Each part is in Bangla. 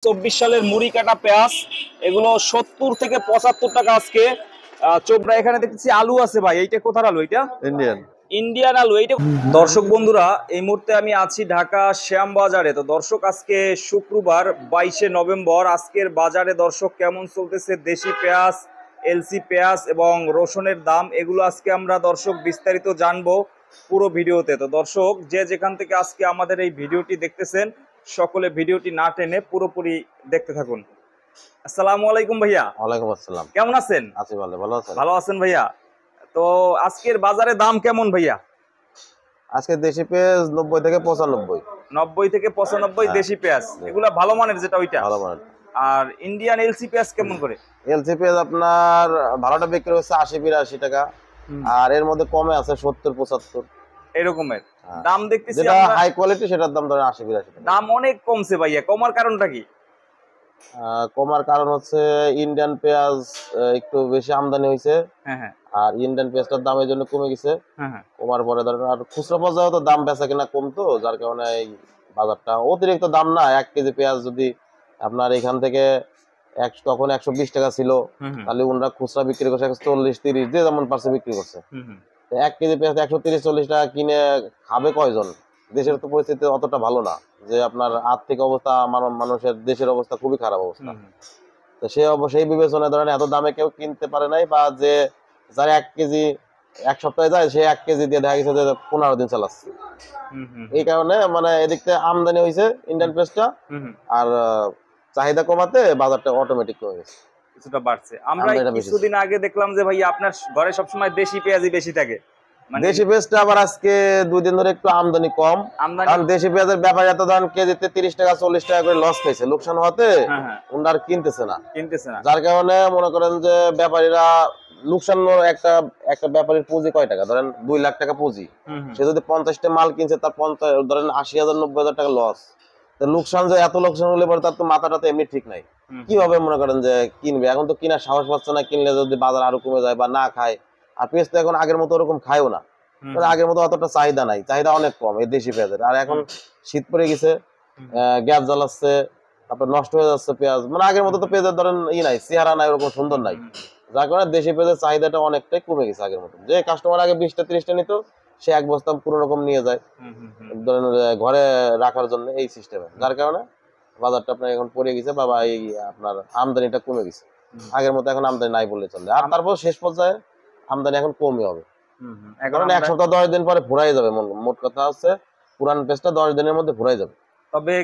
24 সালের মুড়ি কাটা পেঁয়াজ এগুলো 70 থেকে 75 টাকা আজকে। চোপড়া এখানে দেখতেছি আলু আছে ভাই, এইটা কোথার আলু? এটা ইন্ডিয়ান আলু। এইটা দর্শক বন্ধুরা, এই মুহূর্তে আমি আছি ঢাকা শ্যামবাজারে। তো দর্শক, আজকে শুক্রবার 22শে নভেম্বর। আজকের বাজারে দর্শক কেমন চলতেছে দেশি পেঁয়াজ, এলসি পেঁয়াজ এবং রসুনের দাম, এগুলো আজকে আমরা দর্শক বিস্তারিত জানবো পুরো ভিডিওতে। তো দর্শক, যে যেখান থেকে আজকে আমাদের এই ভিডিওটি দেখতেছেন, সকলে ভিডিওটি না টেনে পুরোপুরি দেখতে থাকুন। আসসালামু আলাইকুম ভাইয়া। ওয়ালাইকুম আসসালাম। কেমন আছেন? আছি ভালো। ভালো আছেন? ভালো আছেন ভাইয়া। তো আজকের বাজারে দাম কেমন ভাইয়া? আজকে দেশি পেঁয়াজ 90 থেকে 95। 90 থেকে 95 দেশি পেঁয়াজ, এগুলা ভালো মানের যেটা ওইটা। ভালো মানের। আর ইন্ডিয়ান এলসি পেঁয়াজ কেমন করে? এলসি পেঁয়াজ আপনার ভালোটা বিক্রি হচ্ছে 80-82 টাকা, আর এর মধ্যে কমে আছে 70-75 এরকমের দাম দেখতেছি। যেটা হাই কোয়ালিটি সেটার দাম ধরেন 80-82 টাকা। দাম অনেক কমছে ভাইয়া, কমার কারণটা কি? কমার কারণ হচ্ছে ইন্ডিয়ান পেঁয়াজ একটু বেশি আমদানি হয়েছে। হ্যাঁ। আর ইন্ডিয়ান পেঁয়াজটার দাম এই জন্য কমে গেছে। হ্যাঁ। কমার পরে ধরেন আর খুচরা পর্যায়ে তো দাম বেচা কিনা কমতো, যার কারণে এই বাজারটা অতিরিক্ত দাম না। 1 কেজি পেঁয়াজ যদি আপনার এখান থেকে তখন 120 টাকা ছিল, তাহলে ওনারা খুচরা বিক্রি করছে 140-30, যে যেমন পারছে বিক্রি করছে। 1 কেজি পেঁয়াজ 130-40 টাকা কিনে খাবে কয়জন? দেশের তো পরিস্থিতি অতটা ভালো না, যে আপনার আর্থিক অবস্থা, মানুষের দেশের অবস্থা খুবই খারাপ অবস্থা। তো সেই বিবেচনায় ধরেন এত দামে কেউ কিনতে পারে নাই, বা যে যারা 1 কেজি 1 সপ্তাহে যায়, সে 1 কেজি দিয়ে দেখা গেছে যে 15 দিন চালাচ্ছে। এই কারণে মানে এদিক থেকে আমদানি হয়েছে ইন্ডিয়ান পেঁয়াজটা, আর চাহিদা কমাতে বাজারটা অটোমেটিক কমে গেছে, কিছুটা বাড়ছে। আমরা কিছুদিন আগে দেখলাম যে ভাই আপনার ঘরে সবসময় দেশি পেঁয়াজই বেশি থাকে। দেশি পেঁয়াজটা আবার আজকে 2 দিন ধরে একটু আমদানি কম, কারণ দেশি পেঁয়াজের ব্যাপারে এত দাম, কেজিতে 30 টাকা 40 টাকা করে লস খাইছে, লোকসান হতে ওনার কিনতেছে না। যার কারণে মনে করেন যে ব্যাপারীরা লোকসান, একটা ব্যাপারীর পুঁজি কয় টাকা? ধরেন 2 লাখ টাকা পুঁজি, সে যদি 50টা মাল কিনছে, তার 50 ধরেন 80,000-90,000 টাকা লস। লোকসান, যে এত লোকসান হলে পরে তার তো মাথাটা তো এমনি ঠিক নাই, কিভাবে মনে করেন যে কিনবে? এখন তো কিনার সাহস পাচ্ছে না, কিনলে যদি বাজার আরো কমে যায় বা না খায়। আর পেঁয়াজ তো এখন আগের মতো ওরকম খায়ও না, আগের মতো অতটা চাহিদা নাই, চাহিদা অনেক কম এই দেশি পেঁয়াজের। আর এখন শীত পড়ে গেছে, গ্যাস জ্বালাচ্ছে, তারপর নষ্ট হয়ে যাচ্ছে পেঁয়াজ। মানে আগের মতো তো পেঁয়াজের ধরেন নাই, চেহারা নাই, ওরকম সুন্দর নাই, যার কারণে দেশি পেঁয়াজের চাহিদাটা অনেকটাই কমে গেছে আগের মতো। যে কাস্টমার আগে 20টা-30টা নিত, সে 1 বস্তা পুরো রকম নিয়ে যায় ধরেন ঘরে রাখার জন্য, এই সিস্টেমে। যার কারণে বাজারটা আপনার এখন পড়ে গেছে, বা এই আপনার আমদানিটা কমে গেছে। আগের মতো এখন আমদানি নাই বললে চলে। আর তারপর শেষ পর্যায়ে আমদানি এখন কমই হবে, কারণ 1 সপ্তাহ 10 দিন পরে ফুরাই যাবে। মোট কথা হচ্ছে পুরান পেঁয়াজটা 10 দিনের মধ্যে ফুরাই যাবে। তবে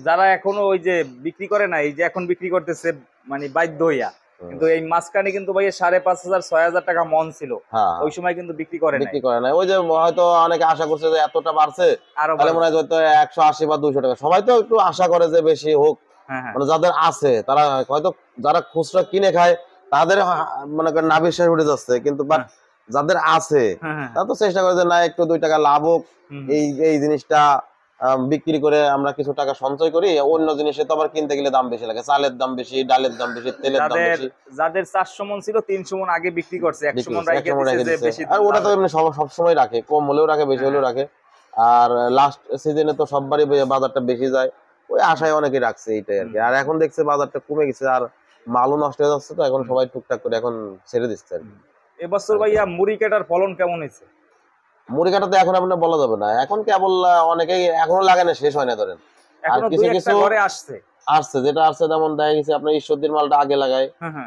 যারা এখনো ওই যে বিক্রি করে না, এই যে এখন বিক্রি করতেছে মানে বাধ্য হইয়া, কিন্তু এই মাঝখানে কিন্তু ভাই 5,500-6,000 টাকা মন ছিল, ওই সময় কিন্তু বিক্রি করে না। ওই যে হয়তো অনেকে আশা করছে যে এতটা বাড়ছে, তাহলে মনে হয় হয়তো 180 বা 200 টাকা। সবাই তো একটু আশা করে যে বেশি হোক, মানে যাদের আছে তারা হয়তো, যারা খুচরা কিনে খায় তাদের মনে করেন নাভিশ্বাস উঠে যাচ্ছে, কিন্তু বাট যাদের আছে তারা তো চেষ্টা করে যে না, একটু 2 টাকা লাভ হোক, এই জিনিসটা বিক্রি করে আমরা কিছু টাকা সঞ্চয় করি। অন্য জিনিসে তো আবার কিনতে গেলে দাম বেশি লাগে, চালের দাম বেশি, ডালের দাম বেশি, তেলের দাম বেশি। যাদের 400 মন ছিল 300 মন আগে বিক্রি করছে, 100 মন রাখে দিয়েছে যে বেশি। আর ওটা তো এমনি সব সময় রাখে, কম হলেও রাখে, বেশি হলেও রাখে। আর লাস্ট সিজনে তো সববারই বাজারটা বেশি যায়, ওই আশায় অনেকে রাখছে, এইটাই আর কি। আর এখন দেখছে বাজারটা কমে গেছে, আর মালও নষ্ট হয়ে যাচ্ছে, তো এখন সবাই টুকটাক করে এখন ছেড়ে দিচ্ছে আর কি। এবছর ভাইয়া মুড়ি কাটার ফলন কেমন হয়েছে? মুড়ি কাটাতে এখন আপনার বলা যাবে না, এখন কেবল অনেকেই এখনো লাগানো শেষ হয় না ধরেন। আর কিছু কিছু আসছে, যেটা আসছে তেমন দেখা গেছে আপনার ঈশ্বরদীর মালটা আগে লাগায়,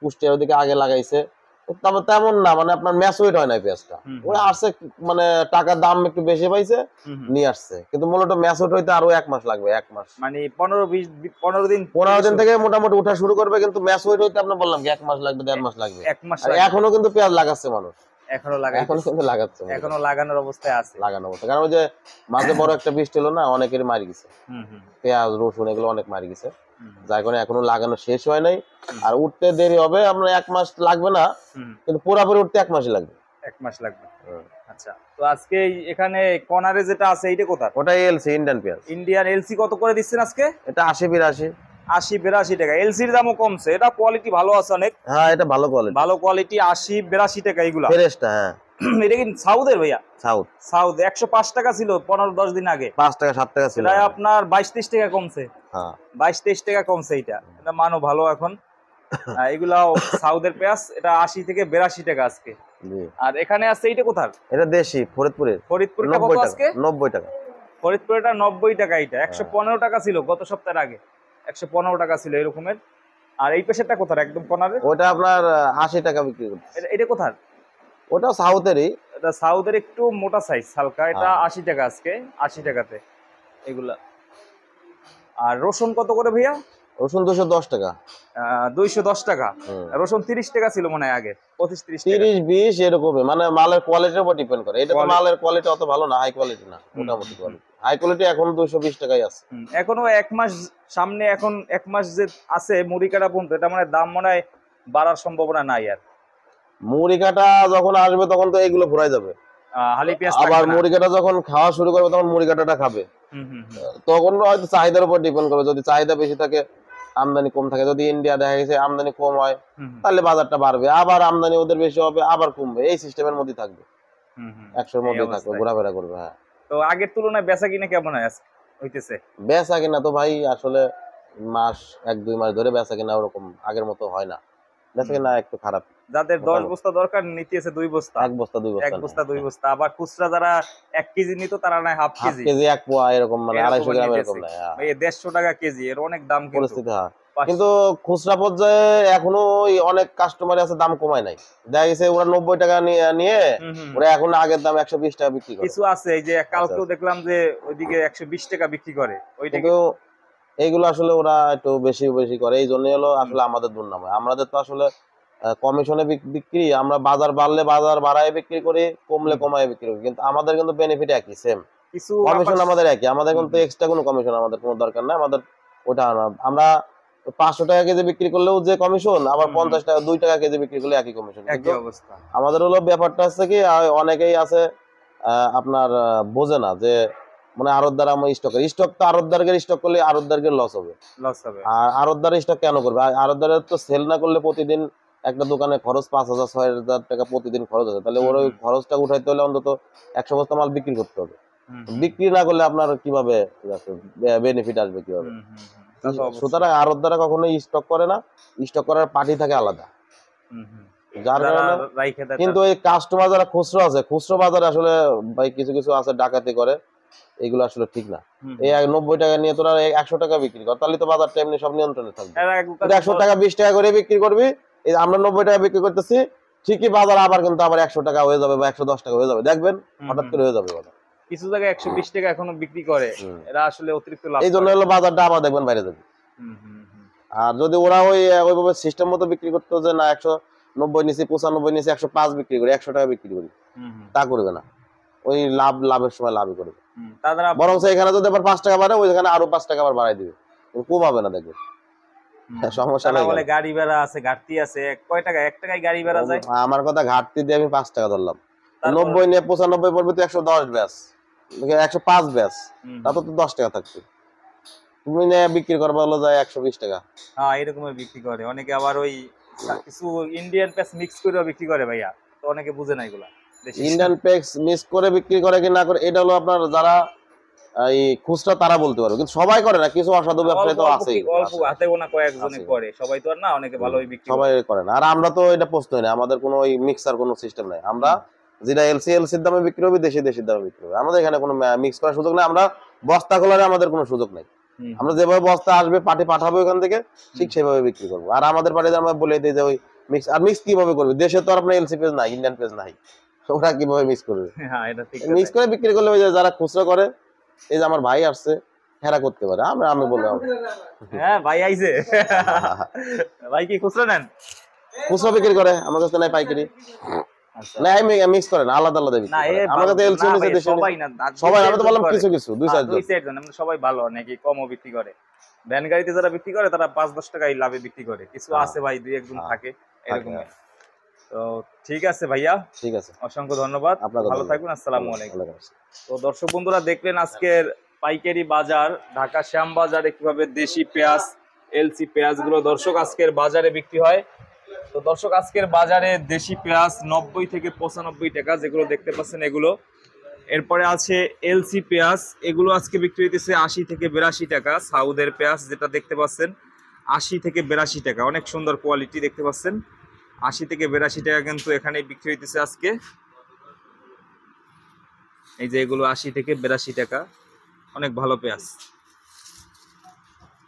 কুষ্টিয়ার ওদিকে আগে লাগাইছে, তবে তেমন না, মানে আপনার ম্যাচুইট হয় না পেঁয়াজটা। ওই আসছে মানে টাকার দাম একটু বেশি পাইছে, নিয়ে আসছে, কিন্তু মূলত ম্যাচুইট হইতে আরো 1 মাস লাগবে। 1 মাস মানে 15 দিন থেকে মোটামুটি উঠা শুরু করবে, কিন্তু ম্যাচুইট হইতে আপনার বললাম 1 মাস লাগবে, 1.5 মাস লাগবে। এখনো কিন্তু পেঁয়াজ লাগাচ্ছে মানুষ, এখনো লাগাচ্ছে, এখনো লাগানোর অবস্থায় আছে, কারণ ওই যে মাঝে বড় একটা বৃষ্টি হলো না, অনেকের মারি গেছে পেঁয়াজ, রসুন, এগুলো অনেক মারি গেছে, যার কারণে এখনো লাগানো শেষ হয় নাই। আর উঠতে দেরি হবে, আমরা 1 মাস লাগবে না, কিন্তু পুরোপুরি উঠতে 1 মাসই লাগবে। 1 মাস লাগবে। আচ্ছা, তো আজকে এখানে কর্নারে যেটা আছে এইটা কোথা? ওটা এলসি, ইন্ডিয়ান পেঁয়াজ। ইন্ডিয়ান এলসি কত করে দিচ্ছেন আজকে? এটা 80-82। 80-82 টাকা। এলসির দামও কমছে, এটা কোয়ালিটি ভালো আছে অনেক। হ্যাঁ, এটা ভালো কোয়ালিটি। 80-82 টাকা এগুলা ফ্রেশটা। হ্যাঁ, এটা কি সাউথের ভাইয়া? সাউথ 105 টাকা ছিল 15-10 দিন আগে, 5 টাকা 7 টাকা ছিল, আপনার 22-23 টাকা কমছে। 22-23 টাকা কমছে। এটা মানও ভালো এখন। এগুলা সাউথের পেঁয়াজ, এটা 80 থেকে 82 টাকা আজকে। আর এখানে আছে এইটা কোথার? এটা দেশি ফরিদপুরের। ফরিদপুরটা কত আজকে? 90 টাকা। ফরিদপুরটা 90 টাকা। এটা 115 টাকা ছিল গত সপ্তাহের আগে, 115 টাকা ছিল এরকমের। আর এই পেশেরটা কোথার একদম কোনারে? ওটা আপনার 80 টাকা বিক্রি করছে। এটা কোথার? ওটাও সাউথেরই। এটা সাউথের একটু মোটা সাইজ হালকা। এটা 80 টাকা আজকে, 80 টাকাতে এগুলা। আর রসুন কত করে ভাইয়া? রসুন 210 টাকা। 210 টাকা। রসুন 30 টাকা ছিল মনে হয় আগে, 25-30 টাকা। 30-20 এরকমই, মানে মালের কোয়ালিটির উপর ডিপেন্ড করে। এটা তো মালের কোয়ালিটি অত ভালো না, হাই কোয়ালিটি না, মোটামুটি কোয়ালিটি। হাই কোয়ালিটি এখন 220 টাকাই আছে। এখনো 1 মাস সামনে, এখন 1 মাস যে আছে মুড়ি কাটা পর্যন্ত, এটা মানে দাম মনে হয় বাড়ার সম্ভাবনা নাই। আর মুড়ি কাটা যখন আসবে তখন তো এইগুলো ফুরাই যাবে। হালি পেঁয়াজ আবার মুড়ি কাটা যখন খাওয়া শুরু করবে তখন মুড়ি কাটাটা খাবে। তখন হয়তো চাহিদার উপর ডিপেন্ড করবে। যদি চাহিদা বেশি থাকে, আমদানি কম থাকে, যদি ইন্ডিয়া দেখা গেছে আমদানি কম হয়, তাহলে বাজারটা বাড়বে। আবার আমদানি ওদের বেশি হবে, আবার কমবে। এই সিস্টেমের মধ্যে থাকবে, 100-র মধ্যে থাকবে, ঘোরাফেরা করবে। হ্যাঁ। তো আগের তুলনায় বেচা কিনা কেমন হইতেছে? বেচা কিনা তো ভাই আসলে মাস 1-2 মাস ধরে বেচা কিনা ওরকম আগের মতো হয় না। বেচা কিনা একটু খারাপ। যাদের 10 বস্তা দরকার নিতেছে 2 বস্তা, 1 বস্তা 2 বস্তা, 1 বস্তা 2 বস্তা। আবার খুচরা যারা 1 কেজি নিত তারা নাই হাফ কেজি, 1 পোয়া এরকম, মানে 250 গ্রাম এরকম নাই। এই 150 টাকা কেজি, এর অনেক দাম পরিস্থিতি। হ্যাঁ, কিন্তু খুচরা পর্যায়ে এখনো অনেক কাস্টমার আছে দাম কমায় নাই। দেখা গেছে ওরা 90 টাকা নিয়ে ওরা এখন আগের দাম 120 টাকা বিক্রি করে। কিছু আছে এই যে কালকেও দেখলাম যে ওইদিকে 120 টাকা বিক্রি করে। কিন্তু এইগুলো আসলে ওরা একটু বেশি বেশি করে, এই জন্য হলো আসলে আমাদের দুর্নাম হয়। আমাদের তো আসলে কমিশনে বিক্রি, আমরা বাজার বাড়লে বাজার বাড়ায় বিক্রি করি, কমলে কমায় বিক্রি করি, কিন্তু আমাদের কিন্তু বেনিফিট একই, সেম। কিছু কমিশন আমাদের একই, আমাদের কিন্তু এক্সট্রা কোনো কমিশন আমাদের কোনো দরকার নাই। আমাদের ওটা আমরা 500 টাকা কেজি বিক্রি করলেও যে কমিশন, আবার 50 টাকা 2 টাকা কেজি বিক্রি করলে একই কমিশন। একই অবস্থা। আমাদের হলো ব্যাপারটা হচ্ছে কি, অনেকেই আছে আপনার বোঝে না যে মানে আড়তদার আমার স্টক তো আড়তদারকে স্টক করলে আড়তদারকে লস হবে। আর আড়তদার স্টক কেন করবে? আড়তদারের তো সেল না করলে প্রতিদিন একটা দোকানে খরচ 5,000-6,000 টাকা প্রতিদিন খরচ আছে। তাহলে ওর ওই খরচটা উঠাইতে হলে অন্তত 100 বস্তা মাল বিক্রি করতে হবে। বিক্রি না করলে আপনার কিভাবে বেনিফিট আসবে কিভাবে? সুতরাং আড়তদাররা কখনোই স্টক করে না, স্টক করার পার্টি থাকে আলাদা। যার কারণে কিন্তু এই কাস্টমার যারা খুচরো আছে, খুচরো বাজারে আসলে ভাই কিছু কিছু আছে ডাকাতি করে, এগুলো আসলে ঠিক না। এই 90 টাকা নিয়ে তোরা 100 টাকা বিক্রি কর, তাহলে তো বাজারটা এমনি সব নিয়ন্ত্রণে থাকবে। 100 টাকা 20 টাকা করে বিক্রি করবি, এই আমরা 90 টাকা বিক্রি করতেছি, ঠিকই বাজার আবার কিন্তু আবার 100 টাকা হয়ে যাবে বা 110 টাকা হয়ে যাবে, দেখবেন হঠাৎ করে হয়ে যাবে বাজার। কিছু জায়গায় 120 টাকা এখনো বিক্রি করে, এরা আসলে অতিরিক্ত লাভ। এই জন্য হলো বাজারটা আবার দেখবেন বাইরে যাবে। আর যদি ওরা ওইভাবে সিস্টেম মতো বিক্রি করতো যে না 190 নিচে 95 নিচে 105 বিক্রি করি, 100 টাকা বিক্রি করি, তা করবে না। ওই লাভের সময় লাভই করবে। বরং এখানে যদি আবার 5 টাকা বাড়ে, ওইখানে আরো 5 টাকা আবার বাড়াই দিবে, কমাবে না, দেখবে সমস্যা নাই। বলে গাড়ি ভাড়া আছে, ঘাটতি আছে, কয় টাকা 1 টাকায় গাড়ি ভাড়া যায়। আমার কথা ঘাটতি দিয়ে আমি 5 টাকা ধরলাম, 90 নিয়ে 95 পড়বে তো 110 ব্যাস, 105 ব্যাস, তা তো 10 টাকা থাকছে। তুমি নিয়ে বিক্রি করবা হলো যায় 120 টাকা। হ্যাঁ, এরকমের বিক্রি করে অনেকে। আবার ওই কিছু ইন্ডিয়ান পেস মিক্স করে বিক্রি করে ভাইয়া, তো অনেকে বুঝে না এগুলা। ইন্ডিয়ান পেক্স মিক্স করে বিক্রি করে কি না করে, এটা হলো আপনার যারা এই খুচরা তারা বলতে পারবে, কিন্তু সবাই করে না, কিছু অসাধু ব্যবসায়ী তো আছেই। অল্প হাতে গোনা কয়েকজনে করে, সবাই তো আর না, অনেকে ভালোই বিক্রি করে। সবাই করে না। আর আমরা তো এটা প্রশ্নই না, আমাদের কোনো ওই মিক্সার কোনো সিস্টেম নাই। আমরা যেটা এলসির দামে বিক্রি হবে, দেশির দামে বিক্রি হবে। আমাদের এখানে কোনো মিক্স করার সুযোগ নাই। আমরা বস্তা খোলারে আমাদের কোনো সুযোগ নাই। আমরা যেভাবে বস্তা আসবে, পার্টি পাঠাবো এখান থেকে, ঠিক সেভাবে বিক্রি করবো। আর আমাদের পার্টিতে আমরা বলে দিই যে ওই মিক্স, আর মিক্স কিভাবে করবে? দেশে তো আর আপনার এলসি পেজ নাই, ইন্ডিয়ান পেজ নাই, ওরা কিভাবে মিক্স করবে? মিক্স করে বিক্রি করলে ওই যে যারা খুচরা করে, এই যে আমার ভাই আসছে, হেরা করতে পারে। আমি বললাম হ্যাঁ ভাই আইছে, ভাই কি খুচরা নেন? খুচরা বিক্রি করে, আমার কাছে নাই পাইকারি। না মিক্স করে না, আলাদা আলাদা বিক্রি করে। আমার কাছে এলসি নিচে দেশে সবাই, আমি তো বললাম কিছু কিছু 2-4 জন, আমরা সবাই ভালো, নাকি কমও বিক্রি করে। ভ্যান গাড়িতে যারা বিক্রি করে তারা 5-10 টাকায় লাভে বিক্রি করে। কিছু আছে ভাই 2-1 জন থাকে এরকম। তো ঠিক আছে ভাইয়া, ঠিক আছে, অসংখ্য ধন্যবাদ, ভালো থাকবেন, আসসালামু আলাইকুম। তো দর্শক বন্ধুরা দেখলেন আজকের পাইকারি বাজার, ঢাকা শ্যাম বাজারে কিভাবে দেশি পেঁয়াজ, এলসি পেঁয়াজ গুলো দর্শক আজকের বাজারে বিক্রি হয়। তো দর্শক আজকের বাজারে দেশি পেঁয়াজ 90 থেকে 95 টাকা, যেগুলো দেখতে পাচ্ছেন এগুলো। এরপরে আছে এলসি পেঁয়াজ, এগুলো আজকে বিক্রি হইতেছে 80 থেকে 82 টাকা। সাউদের পেঁয়াজ যেটা দেখতে পাচ্ছেন 80 থেকে 82 টাকা, অনেক সুন্দর কোয়ালিটি দেখতে পাচ্ছেন। 80 থেকে 82 টাকা কিন্তু এখানে বিক্রি হইতেছে আজকে। এই যে এগুলো 80 থেকে 82 টাকা, অনেক ভালো পেঁয়াজ,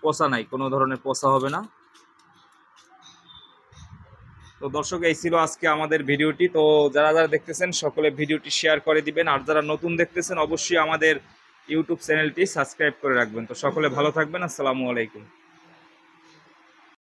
পচা নাই, কোনো ধরনের পচা হবে না। তো দর্শক, এই ছিল আজকে আমাদের ভিডিওটি। তো যারা যারা দেখতেছেন সকলে ভিডিওটি শেয়ার করে দিবেন, আর যারা নতুন দেখতেছেন অবশ্যই আমাদের ইউটিউব চ্যানেলটি সাবস্ক্রাইব করে রাখবেন। তো সকলে ভালো থাকবেন, আসসালামু আলাইকুম।